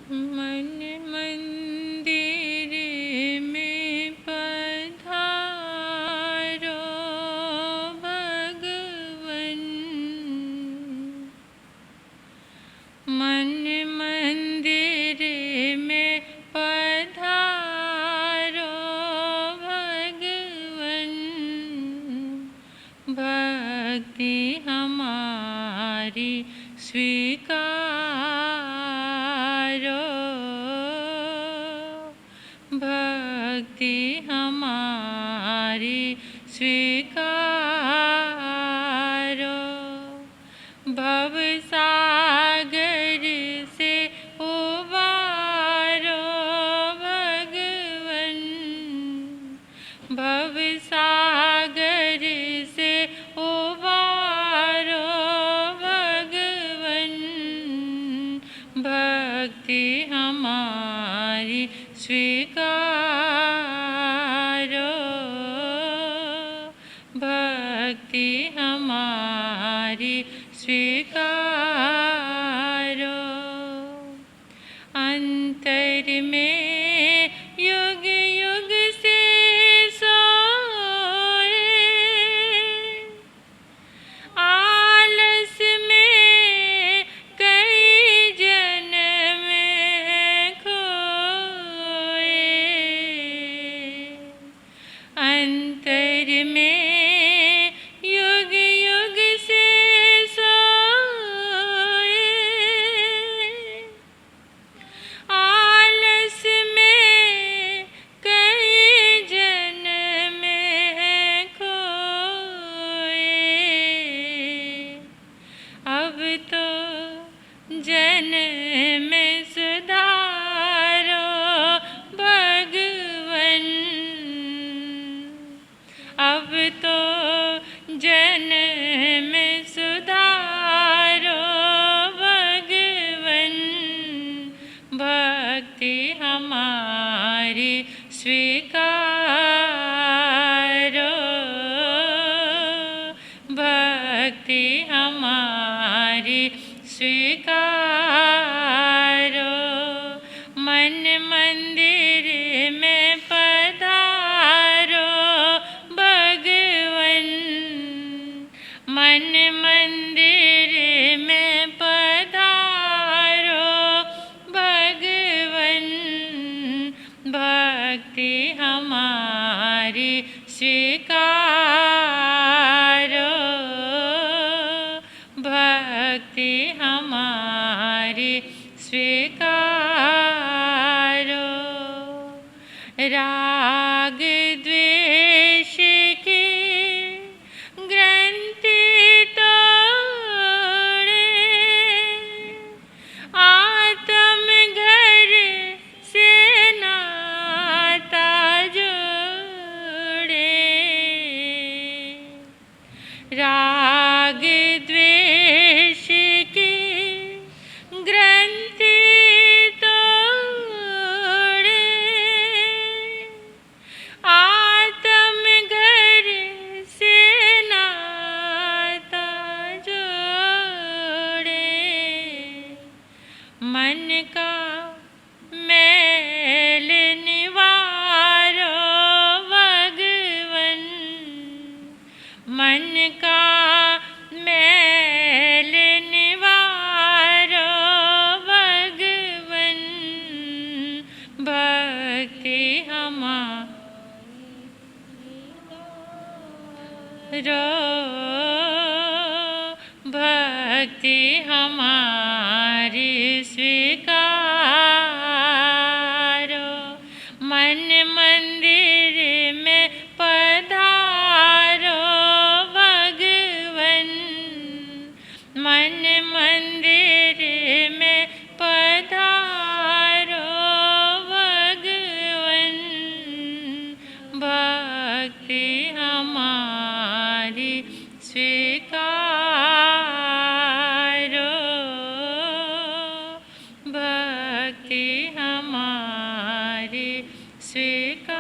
मन मंदिर में पधारो भगवन, मन मंदिर में पधारो भगवन, भक्ति हमारी स्वीकारो, भक्ति हमारी स्वीकारो। भवसागर से उबारो भगवन, भवसागर से उबारो भगवन, भक्ति हमारी स्वीकारो, भक्ति हमारी स्वीकारो। अंतर में युग युग से सोए, आलस में कई जन्म खोए, अंतर में युग युग से सोए, आलस में कई जन्म खोए। अब तो जन्म सुधारो भगवन, अब तो जन्म सुधारो भगवन, भक्ति हमारी स्वीकारो, भक्ति हमारी स्वीकारो। मन मंदिर में पधारो भगवन, मन मंदिर में पधारो भगवन, भक्ति हमारी स्वीकारो, भक्ति हमारी स्वीकारो। राग द्वेष की ग्रंथि तोड़े, आत्म घर से नाता जोड़े, राग द्वेष की ग्रंथि तोड़े, आत्म घर से नाता जोड़े। मन का मैल निवारो भगवन, मन का मैल निवारो भगवन, भक्ति हमारो, भक्ति हमारी स्वीकारो। मन मंदिर में पधारो भगवन, मन मंदिर में पधारो भगवन, भक्ति हमारी स्वीकारो, भक्ति हमारी स्वीकारो।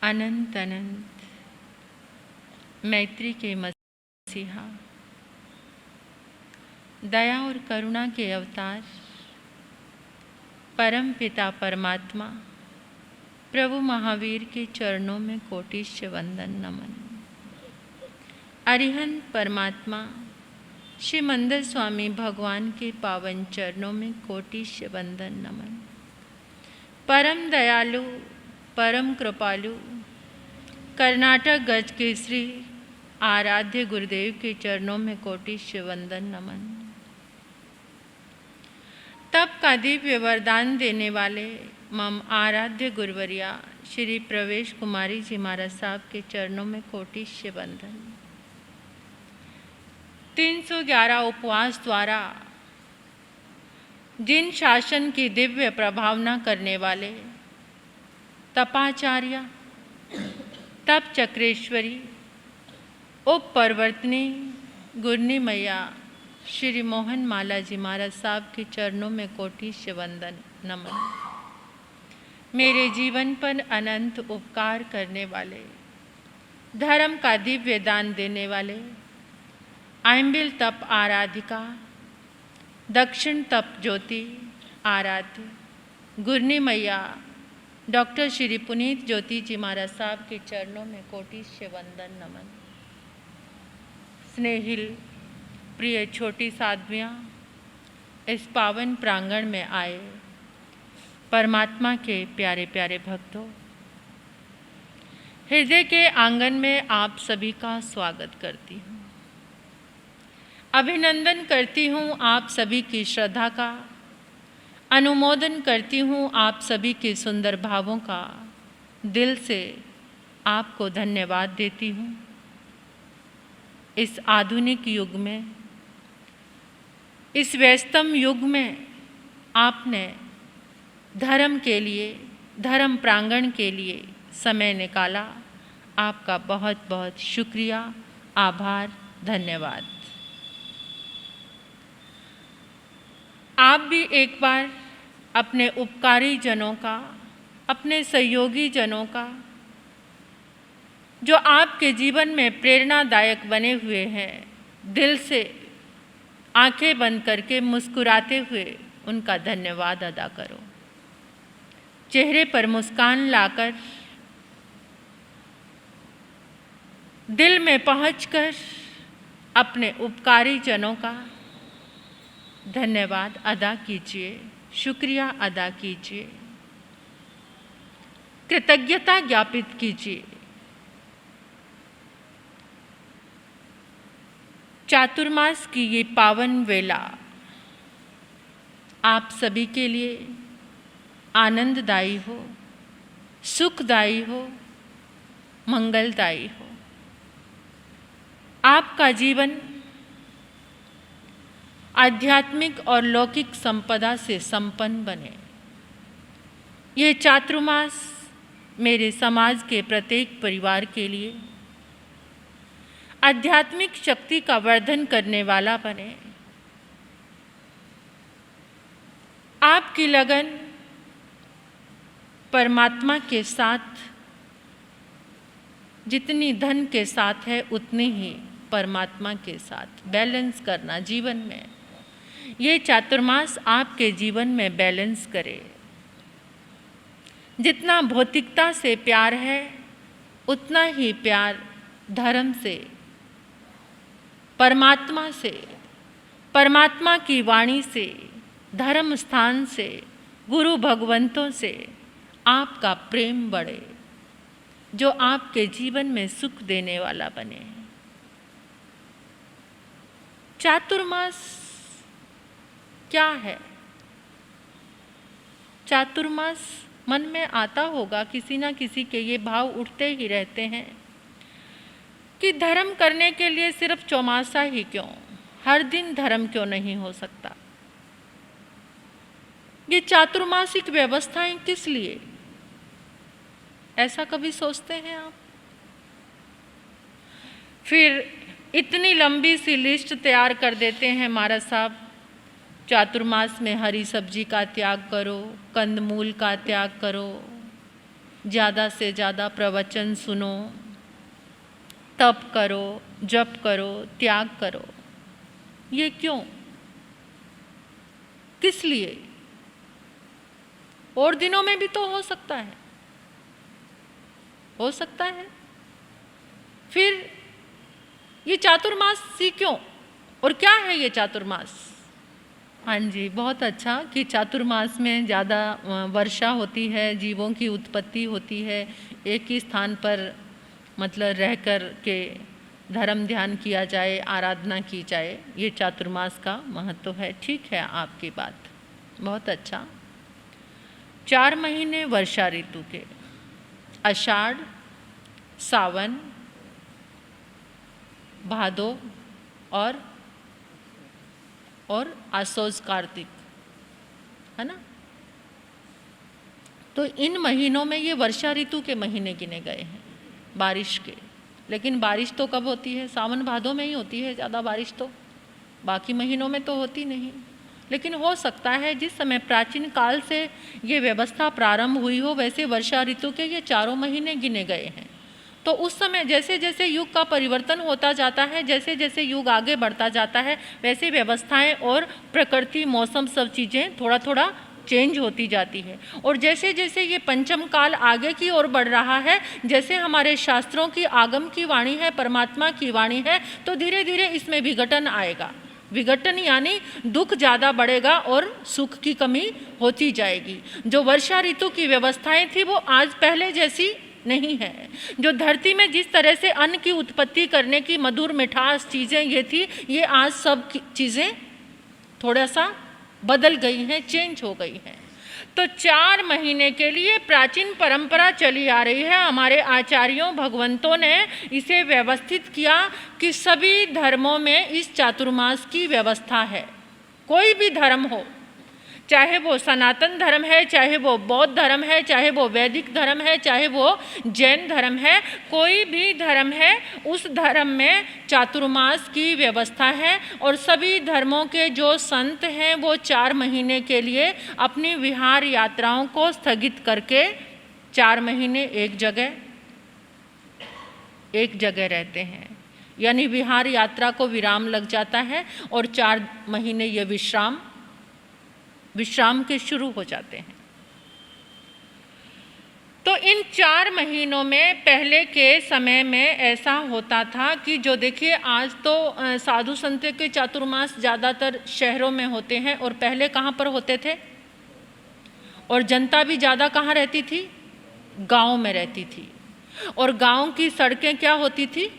अनंत अनंत मैत्री के मसीहा दया और करुणा के अवतार परम पिता परमात्मा प्रभु महावीर के चरणों में कोटिश्य वंदन नमन। अरिहंत परमात्मा श्री मंदिर स्वामी भगवान के पावन चरणों में कोटिश्य वंदन नमन। परम दयालु परम कृपालु कर्नाटक गज केसरी आराध्य गुरुदेव के चरणों में कोटिश्य वंदन नमन। तप का दिव्य वरदान देने वाले मम आराध्य गुरुवरिया श्री प्रवेश कुमारी जी महाराज साहब के चरणों में कोटिश्य वंदन। 311 उपवास द्वारा जिन शासन की दिव्य प्रभावना करने वाले तपाचार्य तप चक्रेश्वरी उप परवर्तनी गुरनी मैया श्री मोहन माला जी महाराज साहब के चरणों में कोटिश्य वंदन नमन। मेरे जीवन पर अनंत उपकार करने वाले धर्म का दिव्य दान देने वाले आइम्बिल तप आराधिका दक्षिण तप ज्योति आराध्य गुरनी मैया डॉक्टर श्री पुनीत ज्योति जी महाराज साहब के चरणों में कोटिश्य वंदन नमन। स्नेहिल प्रिय छोटी साध्वियाँ, इस पावन प्रांगण में आए परमात्मा के प्यारे प्यारे भक्तों, हृदय के आंगन में आप सभी का स्वागत करती हूँ। अभिनंदन करती हूँ आप सभी की श्रद्धा का, अनुमोदन करती हूँ आप सभी के सुंदर भावों का, दिल से आपको धन्यवाद देती हूँ। इस आधुनिक युग में, इस व्यस्तम युग में आपने धर्म के लिए, धर्म प्रांगण के लिए समय निकाला। आपका बहुत बहुत शुक्रिया, आभार, धन्यवाद। आप भी एक बार अपने उपकारी जनों का, अपने सहयोगी जनों का, जो आपके जीवन में प्रेरणादायक बने हुए हैं, दिल से आंखें बंद करके मुस्कुराते हुए उनका धन्यवाद अदा करो। चेहरे पर मुस्कान लाकर, दिल में पहुंचकर अपने उपकारी जनों का धन्यवाद अदा कीजिए, शुक्रिया अदा कीजिए, कृतज्ञता ज्ञापित कीजिए। चातुर्मास की ये पावन वेला आप सभी के लिए आनंददायी हो, सुखदायी हो, मंगलदायी हो। आपका जीवन आध्यात्मिक और लौकिक संपदा से संपन्न बने। ये चातुर्मास मेरे समाज के प्रत्येक परिवार के लिए आध्यात्मिक शक्ति का वर्धन करने वाला बने। आपकी लगन परमात्मा के साथ जितनी धन के साथ है, उतनी ही परमात्मा के साथ बैलेंस करना जीवन में। ये चातुर्मास आपके जीवन में बैलेंस करे। जितना भौतिकता से प्यार है, उतना ही प्यार धर्म से, परमात्मा से, परमात्मा की वाणी से, धर्म स्थान से, गुरु भगवंतों से आपका प्रेम बढ़े, जो आपके जीवन में सुख देने वाला बने। चातुर्मास क्या है? चातुर्मास मन में आता होगा, किसी ना किसी के ये भाव उठते ही रहते हैं कि धर्म करने के लिए सिर्फ चौमासा ही क्यों, हर दिन धर्म क्यों नहीं हो सकता? ये चातुर्मासिक व्यवस्थाएं किस लिए? ऐसा कभी सोचते हैं आप? फिर इतनी लंबी सी लिस्ट तैयार कर देते हैं महाराज साहब, चातुर्मास में हरी सब्जी का त्याग करो, कंदमूल का त्याग करो, ज़्यादा से ज़्यादा प्रवचन सुनो, तप करो, जप करो, त्याग करो। ये क्यों? किस लिए? और दिनों में भी तो हो सकता है, हो सकता है। फिर ये चातुर्मासी क्यों और क्या है ये चातुर्मास? हाँ जी, बहुत अच्छा कि चातुर्मास में ज़्यादा वर्षा होती है, जीवों की उत्पत्ति होती है, एक ही स्थान पर मतलब रह कर के धर्म ध्यान किया जाए, आराधना की जाए, ये चातुर्मास का महत्व है। ठीक है आपकी बात, बहुत अच्छा। 4 महीने वर्षा ऋतु के, आषाढ़, सावन, भादो और आसोज कार्तिक, है ना। तो इन महीनों में ये वर्षा ऋतु के महीने गिने गए हैं, बारिश के। लेकिन बारिश तो कब होती है? सावन भादों में ही होती है ज़्यादा बारिश, तो बाकी महीनों में तो होती नहीं। लेकिन हो सकता है जिस समय प्राचीन काल से ये व्यवस्था प्रारंभ हुई हो, वैसे वर्षा ऋतु के ये 4 महीने गिने गए हैं। तो उस समय जैसे जैसे युग का परिवर्तन होता जाता है, जैसे जैसे युग आगे बढ़ता जाता है, वैसे व्यवस्थाएं और प्रकृति, मौसम, सब चीज़ें थोड़ा थोड़ा चेंज होती जाती है। और जैसे जैसे ये पंचम काल आगे की ओर बढ़ रहा है, जैसे हमारे शास्त्रों की आगम की वाणी है, परमात्मा की वाणी है, तो धीरे धीरे इसमें विघटन आएगा। विघटन यानी दुख ज़्यादा बढ़ेगा और सुख की कमी होती जाएगी। जो वर्षा ऋतु की व्यवस्थाएं थी वो आज पहले जैसी नहीं है। जो धरती में जिस तरह से अन्न की उत्पत्ति करने की मधुर मिठास चीज़ें ये थी, ये आज सब चीज़ें थोड़ा सा बदल गई हैं, चेंज हो गई हैं। तो 4 महीने के लिए प्राचीन परंपरा चली आ रही है। हमारे आचार्यों, भगवंतों ने इसे व्यवस्थित किया कि सभी धर्मों में इस चातुर्मास की व्यवस्था है। कोई भी धर्म हो, चाहे वो सनातन धर्म है, चाहे वो बौद्ध धर्म है, चाहे वो वैदिक धर्म है, चाहे वो जैन धर्म है, कोई भी धर्म है, उस धर्म में चातुर्मास की व्यवस्था है। और सभी धर्मों के जो संत हैं वो 4 महीने के लिए अपनी विहार यात्राओं को स्थगित करके 4 महीने एक जगह रहते हैं। यानी विहार यात्रा को विराम लग जाता है और 4 महीने ये विश्राम के शुरू हो जाते हैं। तो इन 4 महीनों में पहले के समय में ऐसा होता था कि जो देखिए आज तो साधु संत के चातुर्मास ज़्यादातर शहरों में होते हैं, और पहले कहाँ पर होते थे? और जनता भी ज़्यादा कहाँ रहती थी? गांव में रहती थी। और गांव की सड़कें क्या होती थी?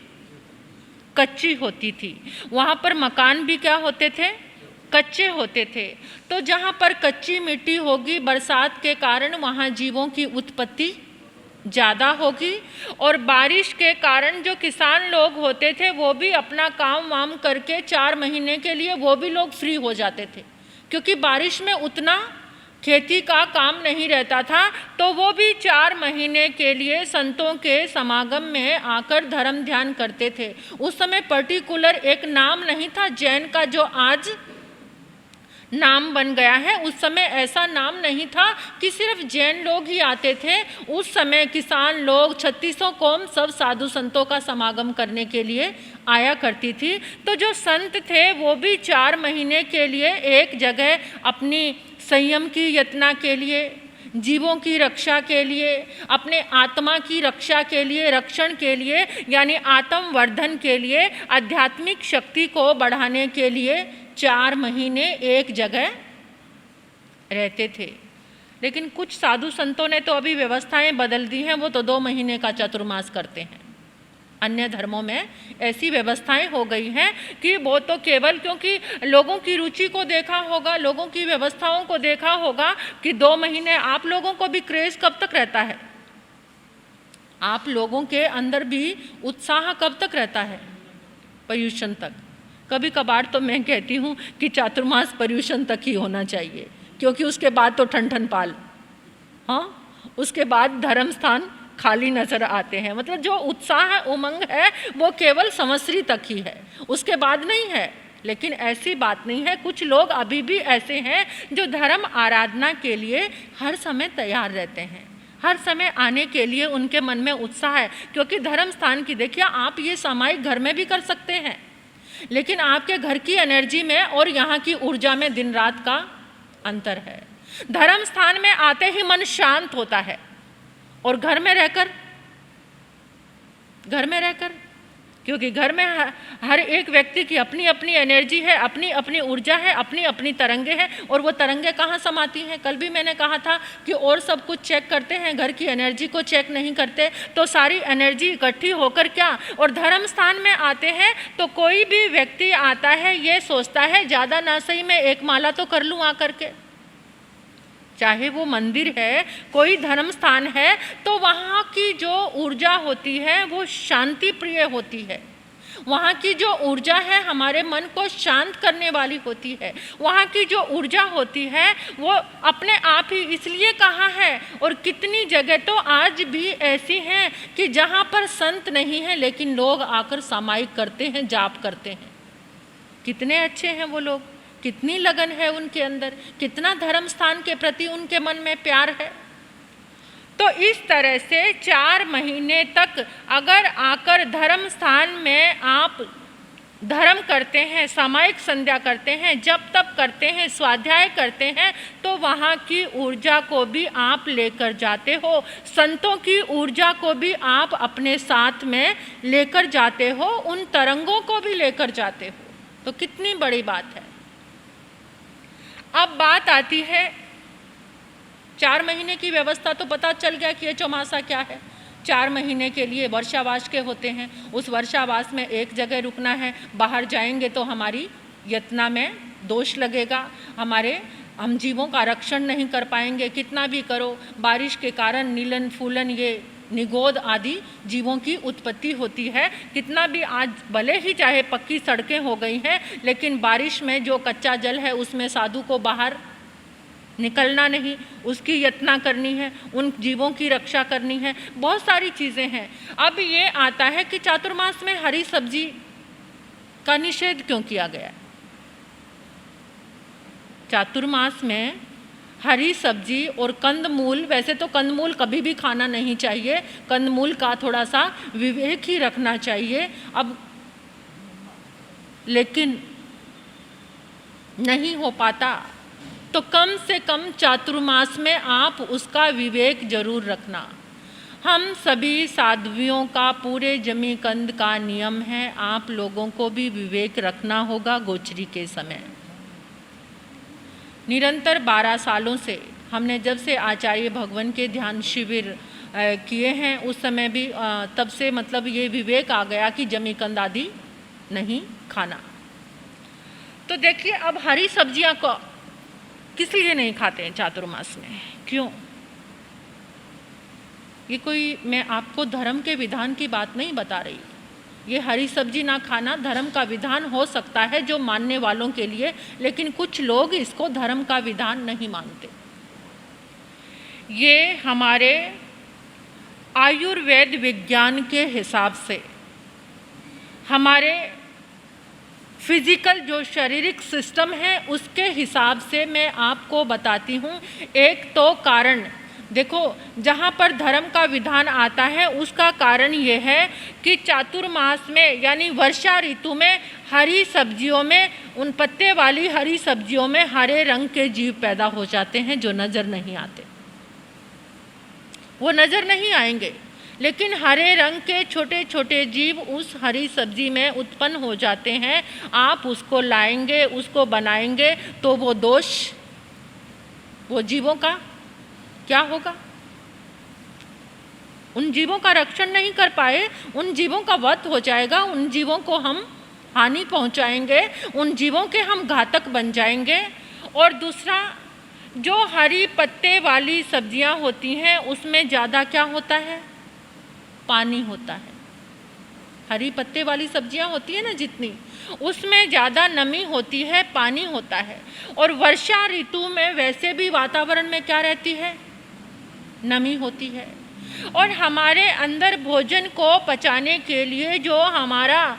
कच्ची होती थी। वहाँ पर मकान भी क्या होते थे? कच्चे होते थे। तो जहाँ पर कच्ची मिट्टी होगी, बरसात के कारण वहाँ जीवों की उत्पत्ति ज़्यादा होगी। और बारिश के कारण जो किसान लोग होते थे वो भी अपना काम वाम करके 4 महीने के लिए वो भी लोग फ्री हो जाते थे, क्योंकि बारिश में उतना खेती का काम नहीं रहता था। तो वो भी 4 महीने के लिए संतों के समागम में आकर धर्म ध्यान करते थे। उस समय पर्टिकुलर एक नाम नहीं था जैन का जो आज नाम बन गया है। उस समय ऐसा नाम नहीं था कि सिर्फ जैन लोग ही आते थे। उस समय किसान लोग, 3600 कौम सब साधु संतों का समागम करने के लिए आया करती थी। तो जो संत थे वो भी 4 महीने के लिए एक जगह अपनी संयम की यातना के लिए, जीवों की रक्षा के लिए, अपने आत्मा की रक्षा के लिए, रक्षण के लिए, यानी आत्मवर्धन के लिए, आध्यात्मिक शक्ति को बढ़ाने के लिए 4 महीने एक जगह रहते थे। लेकिन कुछ साधु संतों ने तो अभी व्यवस्थाएं बदल दी हैं, वो तो 2 महीने का चातुर्मास करते हैं। अन्य धर्मों में ऐसी व्यवस्थाएं हो गई हैं कि वो तो केवल, क्योंकि लोगों की रुचि को देखा होगा, लोगों की व्यवस्थाओं को देखा होगा कि 2 महीने आप लोगों को भी क्रेज कब तक रहता है? आप लोगों के अंदर भी उत्साह कब तक रहता है? पर्युषण तक। कभी कभार तो मैं कहती हूँ कि चातुर्मास पर्युषण तक ही होना चाहिए, क्योंकि उसके बाद तो ठन पाल, हाँ, उसके बाद धर्म स्थान खाली नजर आते हैं। मतलब जो उत्साह उमंग है वो केवल संवत्सरी तक ही है, उसके बाद नहीं है। लेकिन ऐसी बात नहीं है, कुछ लोग अभी भी ऐसे हैं जो धर्म आराधना के लिए हर समय तैयार रहते हैं, हर समय आने के लिए उनके मन में उत्साह है। क्योंकि धर्म स्थान की देखिए, आप ये सामायिक घर में भी कर सकते हैं, लेकिन आपके घर की एनर्जी में और यहाँ की ऊर्जा में दिन रात का अंतर है। धर्म स्थान में आते ही मन शांत होता है और घर में रहकर क्योंकि घर में हर एक व्यक्ति की अपनी अपनी एनर्जी है, अपनी अपनी ऊर्जा है, अपनी अपनी तरंगे हैं, और वो तरंगे कहाँ समाती हैं? कल भी मैंने कहा था कि और सब कुछ चेक करते हैं, घर की एनर्जी को चेक नहीं करते, तो सारी एनर्जी इकट्ठी होकर क्या, और धर्म स्थान में आते हैं तो कोई भी व्यक्ति आता है ये सोचता है ज़्यादा ना सही मैं एक माला तो कर लूँ आकर के। चाहे वो मंदिर है, कोई धर्म स्थान है, तो वहाँ की जो ऊर्जा होती है वो शांति प्रिय होती है। वहाँ की जो ऊर्जा है हमारे मन को शांत करने वाली होती है। वहाँ की जो ऊर्जा होती है वो अपने आप ही, इसलिए कहा है, और कितनी जगह तो आज भी ऐसी हैं कि जहाँ पर संत नहीं है लेकिन लोग आकर सामायिक करते हैं, जाप करते हैं। कितने अच्छे हैं वो लोग, कितनी लगन है उनके अंदर, कितना धर्म स्थान के प्रति उनके मन में प्यार है। तो इस तरह से 4 महीने तक अगर आकर धर्म स्थान में आप धर्म करते हैं, सामायिक संध्या करते हैं, जप तप करते हैं, स्वाध्याय करते हैं, तो वहाँ की ऊर्जा को भी आप लेकर जाते हो, संतों की ऊर्जा को भी आप अपने साथ में लेकर जाते हो, उन तरंगों को भी लेकर जाते हो। तो कितनी बड़ी बात है। अब बात आती है 4 महीने की व्यवस्था, तो पता चल गया कि ये चौमासा क्या है। 4 महीने के लिए वर्षावास के होते हैं, उस वर्षावास में एक जगह रुकना है, बाहर जाएंगे तो हमारी यत्ना में दोष लगेगा, हम जीवों का रक्षण नहीं कर पाएंगे, कितना भी करो। बारिश के कारण नीलन फूलन, ये निगोद आदि जीवों की उत्पत्ति होती है। कितना भी आज भले ही चाहे पक्की सड़कें हो गई हैं, लेकिन बारिश में जो कच्चा जल है उसमें साधु को बाहर निकलना नहीं, उसकी यत्ना करनी है, उन जीवों की रक्षा करनी है, बहुत सारी चीज़ें हैं। अब ये आता है कि चातुर्मास में हरी सब्जी का निषेध क्यों किया गया है? चातुर्मास में हरी सब्जी और कंदमूल, वैसे तो कंदमूल कभी भी खाना नहीं चाहिए, कंदमूल का थोड़ा सा विवेक ही रखना चाहिए। अब लेकिन नहीं हो पाता तो कम से कम चातुर्मास में आप उसका विवेक जरूर रखना। हम सभी साध्वियों का पूरे जमीकंद का नियम है, आप लोगों को भी विवेक रखना होगा गोचरी के समय। निरंतर 12 सालों से हमने जब से आचार्य भगवान के ध्यान शिविर किए हैं, उस समय भी तब से मतलब ये विवेक आ गया कि जमीकंद आदि नहीं खाना। तो देखिए, अब हरी सब्जियां को किस लिए नहीं खाते हैं चातुर्मास में, क्यों? ये कोई मैं आपको धर्म के विधान की बात नहीं बता रही। ये हरी सब्जी ना खाना धर्म का विधान हो सकता है जो मानने वालों के लिए, लेकिन कुछ लोग इसको धर्म का विधान नहीं मानते। ये हमारे आयुर्वेद विज्ञान के हिसाब से, हमारे फिजिकल जो शारीरिक सिस्टम है उसके हिसाब से मैं आपको बताती हूँ। एक तो कारण देखो, जहाँ पर धर्म का विधान आता है उसका कारण ये है कि चातुर्मास में यानी वर्षा ऋतु में हरी सब्जियों में, उन पत्ते वाली हरी सब्जियों में हरे रंग के जीव पैदा हो जाते हैं जो नज़र नहीं आते। वो नज़र नहीं आएंगे, लेकिन हरे रंग के छोटे छोटे जीव उस हरी सब्जी में उत्पन्न हो जाते हैं। आप उसको लाएंगे, उसको बनाएंगे, तो वो दोष वो जीवों का क्या होगा? उन जीवों का रक्षण नहीं कर पाए, उन जीवों का वध हो जाएगा, उन जीवों को हम हानि पहुंचाएंगे, उन जीवों के हम घातक बन जाएंगे। और दूसरा, जो हरी पत्ते वाली सब्जियां होती हैं उसमें ज़्यादा क्या होता है? पानी होता है। हरी पत्ते वाली सब्जियां होती है ना जितनी, उसमें ज़्यादा नमी होती है, पानी होता है। और वर्षा ऋतु में वैसे भी वातावरण में क्या रहती है? नमी होती है। और हमारे अंदर भोजन को पचाने के लिए जो हमारा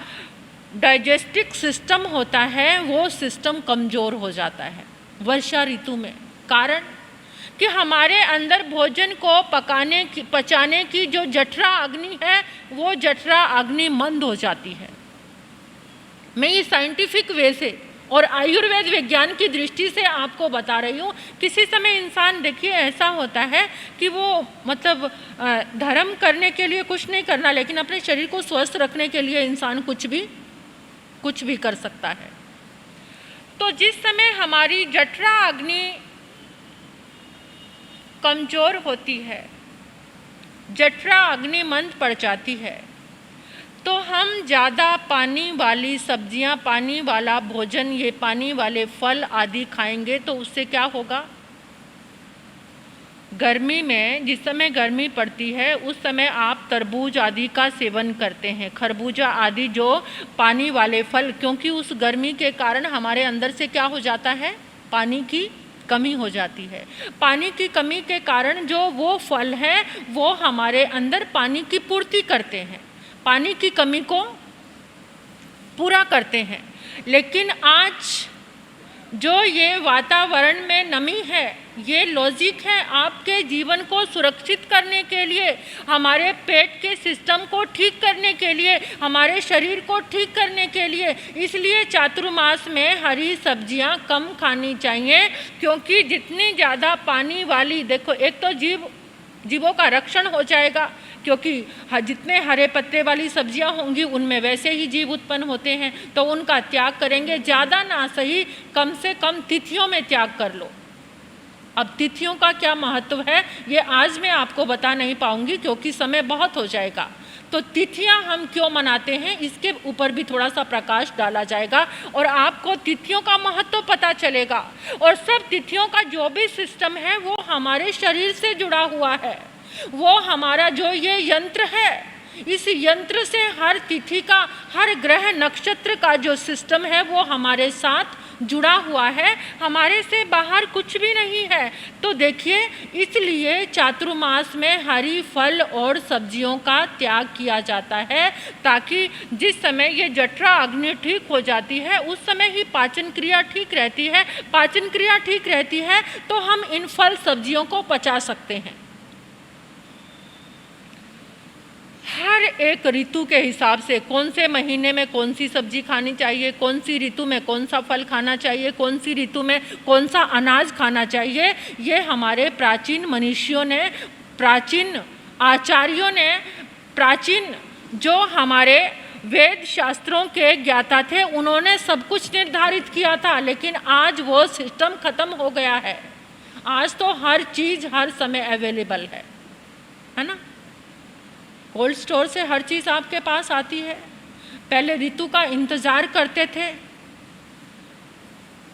डाइजेस्टिव सिस्टम होता है वो सिस्टम कमज़ोर हो जाता है वर्षा ऋतु में। कारण कि हमारे अंदर भोजन को पचाने की जो जठरा अग्नि है वो जठरा अग्नि मंद हो जाती है। मैं ये साइंटिफिक वे से और आयुर्वेद विज्ञान की दृष्टि से आपको बता रही हूँ, किसी समय इंसान देखिए ऐसा होता है कि वो मतलब धर्म करने के लिए कुछ नहीं करना, लेकिन अपने शरीर को स्वस्थ रखने के लिए इंसान कुछ भी कर सकता है। तो जिस समय हमारी जठरा अग्नि कमजोर होती है, जठरा अग्नि मंद पड़ जाती है, तो हम ज़्यादा पानी वाली सब्जियां, पानी वाला भोजन, ये पानी वाले फल आदि खाएंगे तो उससे क्या होगा? गर्मी में, जिस समय गर्मी पड़ती है उस समय आप तरबूज आदि का सेवन करते हैं, खरबूजा आदि जो पानी वाले फल, क्योंकि उस गर्मी के कारण हमारे अंदर से क्या हो जाता है? पानी की कमी हो जाती है। पानी की कमी के कारण जो वो फल है वो हमारे अंदर पानी की पूर्ति करते हैं, पानी की कमी को पूरा करते हैं। लेकिन आज जो ये वातावरण में नमी है, ये लॉजिक है आपके जीवन को सुरक्षित करने के लिए, हमारे पेट के सिस्टम को ठीक करने के लिए, हमारे शरीर को ठीक करने के लिए। इसलिए चातुर्मास में हरी सब्जियां कम खानी चाहिए, क्योंकि जितनी ज़्यादा पानी वाली, देखो एक तो जीवों का रक्षण हो जाएगा, क्योंकि जितने हरे पत्ते वाली सब्जियां होंगी उनमें वैसे ही जीव उत्पन्न होते हैं, तो उनका त्याग करेंगे। ज़्यादा ना सही, कम से कम तिथियों में त्याग कर लो। अब तिथियों का क्या महत्व है ये आज मैं आपको बता नहीं पाऊंगी, क्योंकि समय बहुत हो जाएगा। तो तिथियां हम क्यों मनाते हैं इसके ऊपर भी थोड़ा सा प्रकाश डाला जाएगा और आपको तिथियों का महत्व पता चलेगा। और सब तिथियों का जो भी सिस्टम है वो हमारे शरीर से जुड़ा हुआ है। वो हमारा जो ये यंत्र है, इस यंत्र से हर तिथि का, हर ग्रह नक्षत्र का जो सिस्टम है वो हमारे साथ जुड़ा हुआ है, हमारे से बाहर कुछ भी नहीं है। तो देखिए, इसलिए चातुर्मास में हरी फल और सब्जियों का त्याग किया जाता है, ताकि जिस समय ये जठरा अग्नि ठीक हो जाती है उस समय ही पाचन क्रिया ठीक रहती है। पाचन क्रिया ठीक रहती है तो हम इन फल सब्जियों को पचा सकते हैं। हर एक ऋतु के हिसाब से कौन से महीने में कौन सी सब्जी खानी चाहिए, कौन सी ऋतु में कौन सा फल खाना चाहिए, कौन सी ऋतु में कौन सा अनाज खाना चाहिए, ये हमारे प्राचीन मनीषियों ने, प्राचीन आचार्यों ने, प्राचीन जो हमारे वेद शास्त्रों के ज्ञाता थे उन्होंने सब कुछ निर्धारित किया था। लेकिन आज वो सिस्टम खत्म हो गया है। आज तो हर चीज़ हर समय अवेलेबल है ना। कोल्ड स्टोर से हर चीज़ आपके पास आती है। पहले ऋतु का इंतज़ार करते थे,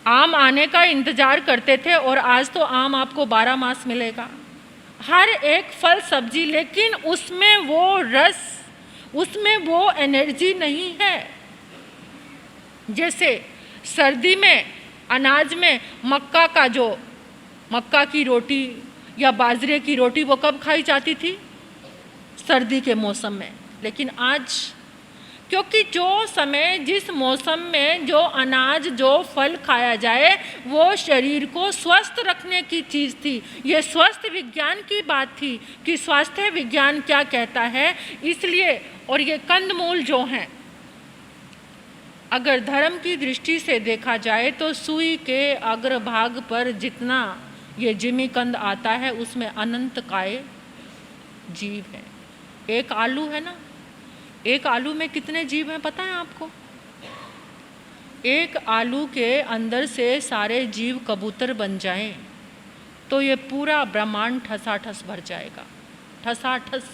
आम आने का इंतज़ार करते थे, और आज तो आम आपको 12 मास मिलेगा, हर एक फल सब्जी। लेकिन उसमें वो रस, उसमें वो एनर्जी नहीं है। जैसे सर्दी में अनाज में मक्का की रोटी या बाजरे की रोटी वो कब खाई जाती थी? सर्दी के मौसम में। लेकिन आज, क्योंकि जो समय जिस मौसम में जो अनाज जो फल खाया जाए वो शरीर को स्वस्थ रखने की चीज़ थी। ये स्वास्थ्य विज्ञान की बात थी कि स्वास्थ्य विज्ञान क्या कहता है। इसलिए, और ये कंदमूल जो हैं, अगर धर्म की दृष्टि से देखा जाए तो सुई के अग्रभाग पर जितना ये जिमीकंद आता है उसमें अनंत काय जीव है। एक आलू है ना, एक आलू में कितने जीव हैं पता है आपको? एक आलू के अंदर से सारे जीव कबूतर बन जाएं तो ये पूरा ब्रह्मांड ठसाठस भर जाएगा, ठसाठस।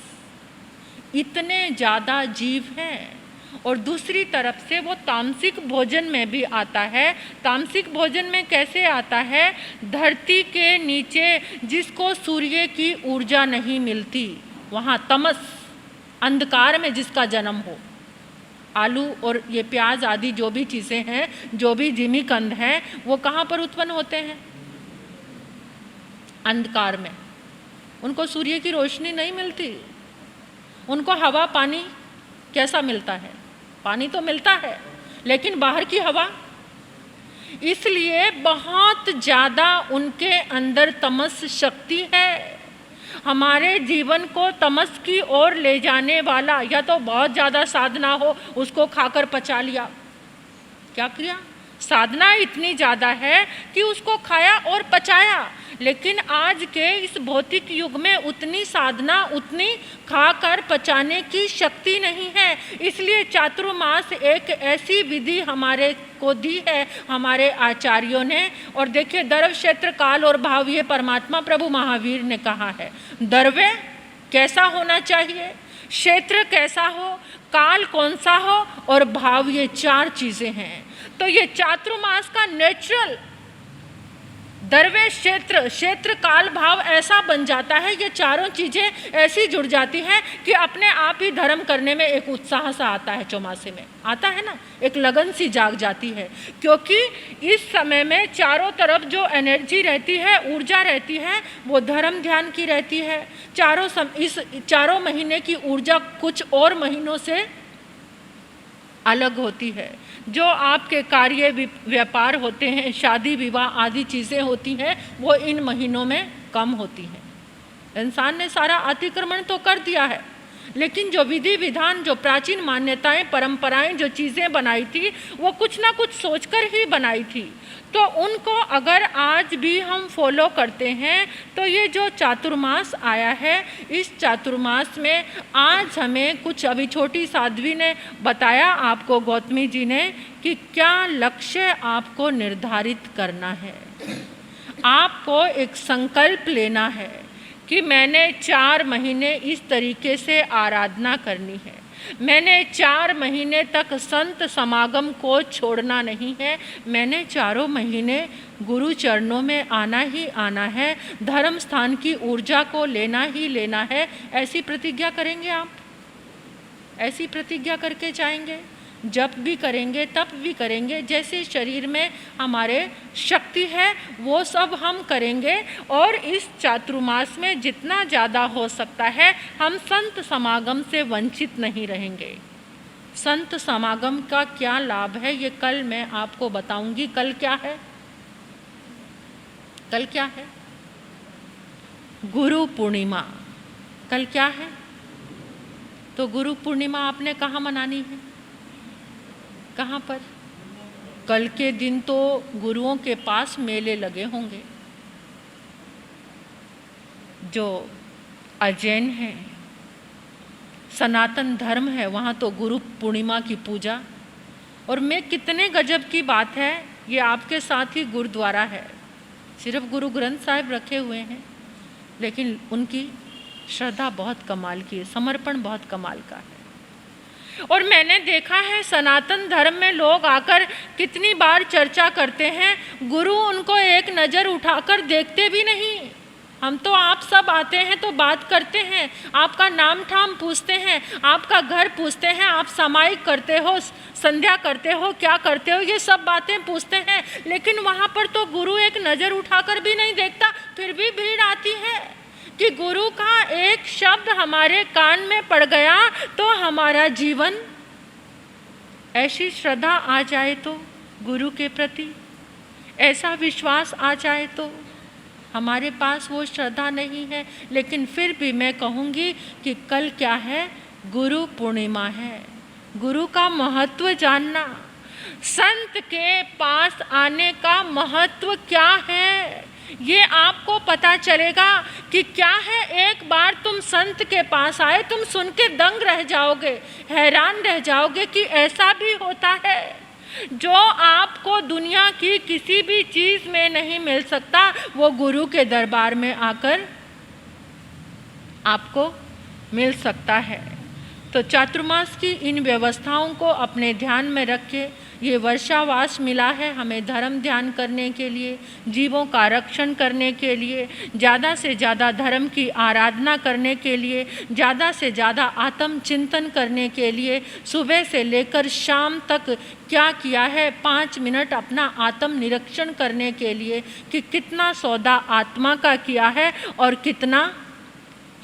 इतने ज़्यादा जीव हैं। और दूसरी तरफ से वो तामसिक भोजन में भी आता है। तामसिक भोजन में कैसे आता है? धरती के नीचे जिसको सूर्य की ऊर्जा नहीं मिलती, वहाँ तमस, अंधकार में जिसका जन्म हो। आलू और ये प्याज आदि जो भी चीज़ें हैं, जो भी जिमीकंद हैं, वो कहाँ पर उत्पन्न होते हैं? अंधकार में। उनको सूर्य की रोशनी नहीं मिलती, उनको हवा पानी कैसा मिलता है? पानी तो मिलता है, लेकिन बाहर की हवा। इसलिए बहुत ज़्यादा उनके अंदर तमस शक्ति है। हमारे जीवन को तमस की ओर ले जाने वाला, या तो बहुत ज़्यादा साधना हो, उसको खाकर पचा लिया, क्या किया? साधना इतनी ज़्यादा है कि उसको खाया और पचाया। लेकिन आज के इस भौतिक युग में उतनी साधना, उतनी खाकर पचाने की शक्ति नहीं है। इसलिए चातुर्मास एक ऐसी विधि हमारे को दी है हमारे आचार्यों ने। और देखिए, द्रव्य, क्षेत्र, काल और भाव, ये परमात्मा प्रभु महावीर ने कहा है। द्रव्य कैसा होना चाहिए, क्षेत्र कैसा हो, काल कौन सा हो और भाव, ये 4 चीज़ें हैं। तो ये चातुर्मास का नेचुरल द्रव्य, क्षेत्र, काल, भाव ऐसा बन जाता है, ये चारों चीज़ें ऐसी जुड़ जाती हैं कि अपने आप ही धर्म करने में एक उत्साह सा आता है। चौमासे में आता है ना, एक लगन सी जाग जाती है, क्योंकि इस समय में चारों तरफ जो एनर्जी रहती है, ऊर्जा रहती है, वो धर्म ध्यान की रहती है। इस चारों महीने की ऊर्जा कुछ और महीनों से अलग होती है। जो आपके कार्य व्यापार होते हैं, शादी विवाह आदि चीज़ें होती हैं, वो इन महीनों में कम होती हैं। इंसान ने सारा अतिक्रमण तो कर दिया है, लेकिन जो विधि विधान, जो प्राचीन मान्यताएं, परंपराएं, जो चीज़ें बनाई थी, वो कुछ ना कुछ सोचकर ही बनाई थी। तो उनको अगर आज भी हम फॉलो करते हैं, तो ये जो चातुर्मास आया है, इस चातुर्मास में आज हमें कुछ, अभी छोटी साध्वी ने बताया आपको, गौतमी जी ने, कि क्या लक्ष्य आपको निर्धारित करना है। आपको एक संकल्प लेना है कि मैंने 4 महीने इस तरीके से आराधना करनी है, मैंने 4 महीने तक संत समागम को छोड़ना नहीं है, मैंने 4 महीने गुरु चरणों में आना ही आना है, धर्म स्थान की ऊर्जा को लेना ही लेना है। ऐसी प्रतिज्ञा करेंगे आप? ऐसी प्रतिज्ञा करके जाएंगे? जब भी करेंगे तब भी करेंगे, जैसे शरीर में हमारे शक्ति है वो सब हम करेंगे। और इस चातुर्मास में जितना ज़्यादा हो सकता है हम संत समागम से वंचित नहीं रहेंगे। संत समागम का क्या लाभ है, ये कल मैं आपको बताऊंगी। कल क्या है? कल क्या है? गुरु पूर्णिमा। कल क्या है? तो गुरु पूर्णिमा आपने कहाँ मनानी है? कहाँ पर? कल के दिन तो गुरुओं के पास मेले लगे होंगे। जो अजैन है, सनातन धर्म है, वहाँ तो गुरु पूर्णिमा की पूजा। और मैं, कितने गजब की बात है, ये आपके साथ ही गुरुद्वारा है, सिर्फ गुरु ग्रंथ साहिब रखे हुए हैं, लेकिन उनकी श्रद्धा बहुत कमाल की है, समर्पण बहुत कमाल का है। और मैंने देखा है सनातन धर्म में लोग आकर कितनी बार चर्चा करते हैं, गुरु उनको एक नज़र उठाकर देखते भी नहीं। हम तो आप सब आते हैं तो बात करते हैं, आपका नाम ठाम पूछते हैं, आपका घर पूछते हैं, आप सामायिक करते हो, संध्या करते हो, क्या करते हो, ये सब बातें पूछते हैं। लेकिन वहाँ पर तो गुरु एक नज़र उठाकर भी नहीं देखता। फिर भी भीड़ आती है कि गुरु का एक शब्द हमारे कान में पड़ गया तो हमारा जीवन, ऐसी श्रद्धा आ जाए तो गुरु के प्रति, ऐसा विश्वास आ जाए तो। हमारे पास वो श्रद्धा नहीं है, लेकिन फिर भी मैं कहूँगी कि कल क्या है? गुरु पूर्णिमा है। गुरु का महत्व जानना, संत के पास आने का महत्व क्या है, ये आपको पता चलेगा कि क्या है। एक बार तुम संत के पास आए, तुम सुन के दंग रह जाओगे, हैरान रह जाओगे कि ऐसा भी होता है। जो आपको दुनिया की किसी भी चीज़ में नहीं मिल सकता, वो गुरु के दरबार में आकर आपको मिल सकता है। तो चातुर्मास की इन व्यवस्थाओं को अपने ध्यान में रख के, ये वर्षावास मिला है हमें धर्म ध्यान करने के लिए, जीवों का रक्षण करने के लिए, ज़्यादा से ज़्यादा धर्म की आराधना करने के लिए, ज़्यादा से ज़्यादा आत्म चिंतन करने के लिए। सुबह से लेकर शाम तक क्या किया है, 5 मिनट अपना आत्म निरीक्षण करने के लिए कि कितना सौदा आत्मा का किया है और कितना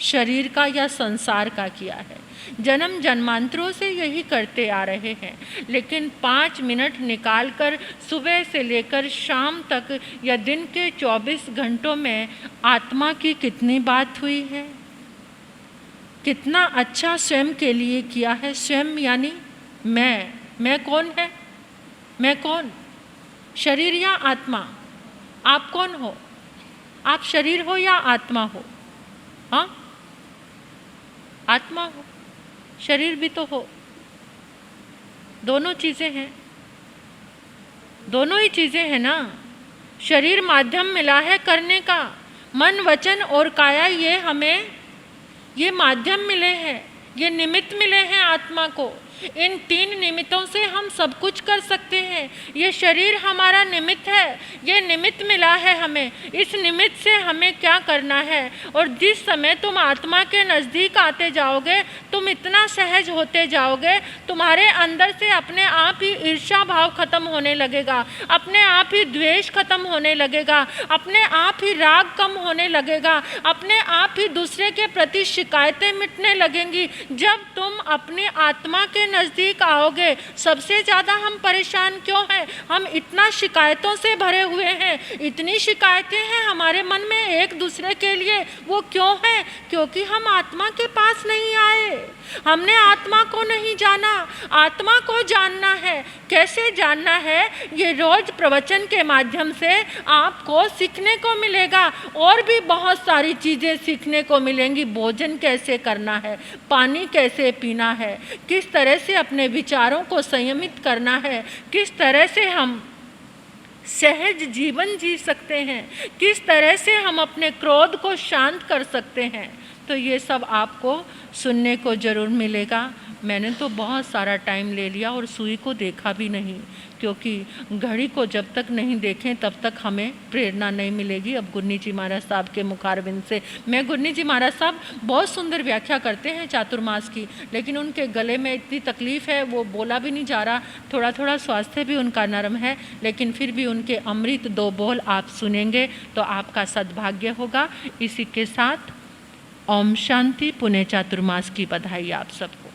शरीर का या संसार का किया है। जन्म जन्मांतरों से यही करते आ रहे हैं, लेकिन 5 मिनट निकालकर सुबह से लेकर शाम तक या दिन के 24 घंटों में आत्मा की कितनी बात हुई है, कितना अच्छा स्वयं के लिए किया है। स्वयं यानी मैं कौन है? मैं कौन? शरीर या आत्मा, आप कौन हो? आप शरीर हो या आत्मा हो? हाँ, आत्मा हो, शरीर भी तो हो, दोनों चीज़ें हैं, दोनों ही चीज़ें हैं ना। शरीर माध्यम मिला है करने का, मन वचन और काया ये हमें ये माध्यम मिले हैं, ये निमित्त मिले हैं आत्मा को। इन 3 निमित्तों से हम सब कुछ कर सकते हैं। ये शरीर हमारा निमित्त है, ये निमित्त मिला है हमें। इस निमित्त से हमें क्या करना है? और जिस समय तुम आत्मा के नज़दीक आते जाओगे, तुम इतना सहज होते जाओगे, तुम्हारे अंदर से अपने आप ही ईर्ष्या भाव खत्म होने लगेगा, अपने आप ही द्वेष खत्म होने लगेगा, अपने आप ही राग कम होने लगेगा, अपने आप ही दूसरे के प्रति शिकायतें मिटने लगेंगी। जब तुम अपनी आत्मा के नज़दीक आओगे, सबसे ज़्यादा हम परेशान क्यों हैं? हम इतना शिकायतों से भरे हुए हैं, इतनी शिकायतें हैं हमारे मन में एक दूसरे के लिए। वो क्यों है? क्योंकि हम आत्मा के पास नहीं आए, हमने आत्मा को नहीं जाना। आत्मा को जानना है। कैसे जानना है? ये रोज प्रवचन के माध्यम से आपको सीखने को मिलेगा, और भी बहुत सारी चीज़ें सीखने को मिलेंगी। भोजन कैसे करना है, पानी कैसे पीना है, किस तरह से अपने विचारों को संयमित करना है, किस तरह से हम सहज जीवन जी सकते हैं, किस तरह से हम अपने क्रोध को शांत कर सकते हैं। तो ये सब आपको सुनने को ज़रूर मिलेगा। मैंने तो बहुत सारा टाइम ले लिया और सुई को देखा भी नहीं, क्योंकि घड़ी को जब तक नहीं देखें तब तक हमें प्रेरणा नहीं मिलेगी। अब गुरनी जी महाराज साहब के मुखारबिंद से गुरनी जी महाराज साहब बहुत सुंदर व्याख्या करते हैं चातुर्मास की, लेकिन उनके गले में इतनी तकलीफ़ है, वो बोला भी नहीं जा रहा। थोड़ा थोड़ा स्वास्थ्य भी उनका नरम है, लेकिन फिर भी उनके अमृत 2 बोल आप सुनेंगे तो आपका सद्भाग्य होगा। इसी के साथ ओम शांति। पुण्य चातुर्मास की बधाई आप सबको।